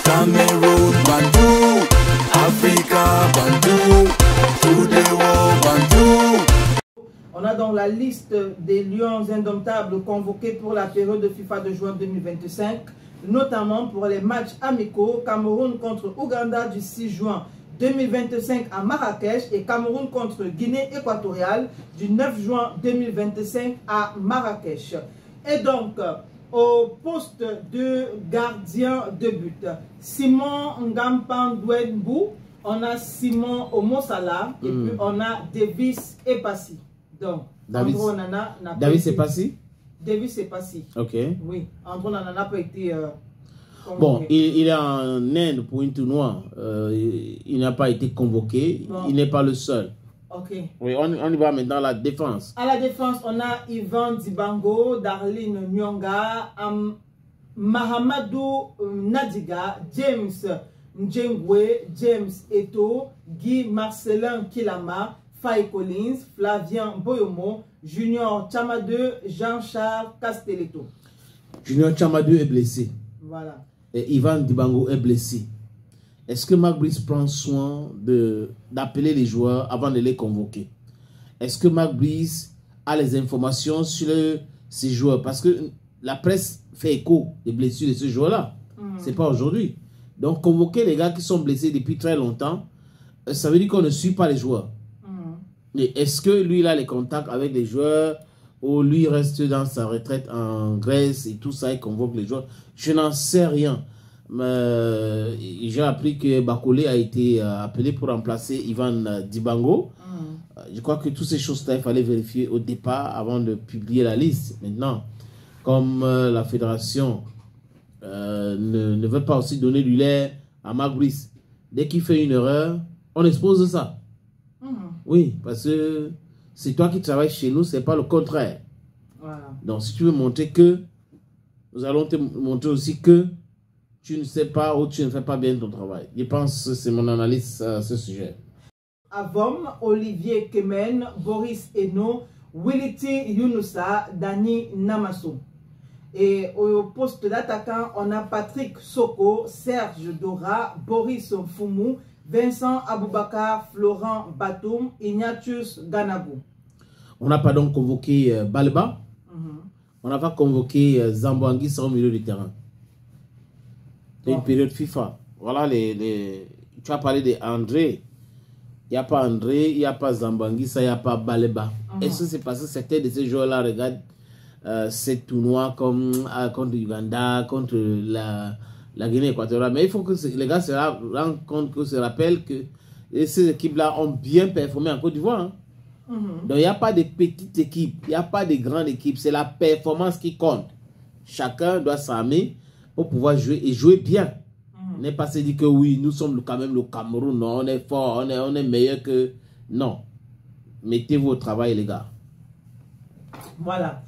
Cameroun, Bantou, Africa, Bantou, to the world, Bantou. On a donc la liste des lions indomptables convoqués pour la période de FIFA de juin 2025, notamment pour les matchs amicaux Cameroun contre Ouganda du 6 juin 2025 à Marrakech et Cameroun contre Guinée équatoriale du 9 juin 2025 à Marrakech. Et donc, au poste de gardien de but, Simon Ngampandouenbou, on a Simon Omosala et puis on a Davis Epassi. Donc, Andro Nana n'a pas Davis Epassi? Davis Epassi. Ok. Oui, Andro Nana n'a pas été... bon, il est en Inde pour un tournoi. Il n'a pas été convoqué. Bon. Il n'est pas le seul. Ok. Oui, on y va maintenant à la défense. À la défense, on a Ivan Dibango, Darlene Nyonga, Mahamadou Nadiga, James Njengwe, James Eto, Guy Marcelin Kilama, Faye Collins, Flavien Boyomo, Junior Chamadeu, Jean-Charles Castelletto. Junior Chamadeu est blessé. Voilà. Et Ivan Dibango est blessé. Est-ce que Marc Brice prend soin d'appeler les joueurs avant de les convoquer? Est-ce que Marc Brice a les informations sur ces joueurs? Parce que la presse fait écho des blessures de ces joueurs-là. C'est pas aujourd'hui. Donc, convoquer les gars qui sont blessés depuis très longtemps, ça veut dire qu'on ne suit pas les joueurs. Et est-ce que lui, il a les contacts avec les joueurs ou lui reste dans sa retraite en Grèce et tout ça, il convoque les joueurs? Je n'en sais rien. J'ai appris que Bakolé a été appelé pour remplacer Ivan Dibango. Je crois que toutes ces choses-là, il fallait vérifier au départ avant de publier la liste. Maintenant, comme la fédération ne veut pas aussi donner du lait à Marc Brice, dès qu'il fait une erreur, on expose ça. Oui, parce que c'est toi qui travailles chez nous, c'est pas le contraire. Voilà. Donc, si tu veux montrer que, nous allons te montrer aussi que tu ne sais pas ou tu ne fais pas bien ton travail. Je pense que c'est mon analyse à ce sujet. Avom, Olivier Kemen, Boris Eno, Willity Younoussa, Dani Namasso. Et au poste d'attaquant, on a Patrick Soko, Serge Dora, Boris Foumou, Vincent Aboubakar, Florent Batoum, Ignatius Ganabou. On n'a pas donc convoqué Balba. On n'a pas convoqué Zambouangui au milieu du terrain. C'est une période FIFA. Voilà tu as parlé d'André. Il n'y a pas André, il n'y a pas Zambouangui, il n'y a pas Baleba. Est-ce que c'est parce que certains de ces joueurs-là regardent ces tournois comme contre l'Uganda, contre la Guinée équatoriale? Mais il faut que les gars se rendent compte, que se rappellent que ces équipes-là ont bien performé en Côte d'Ivoire. Donc il n'y a pas de petites équipes, il n'y a pas de grandes équipes, c'est la performance qui compte. Chacun doit s'armer pour pouvoir jouer et jouer bien. On n'est pas se dire que oui, nous sommes quand même le Cameroun, non, on est fort, on est meilleur que... Non. Mettez-vous au travail, les gars. Voilà.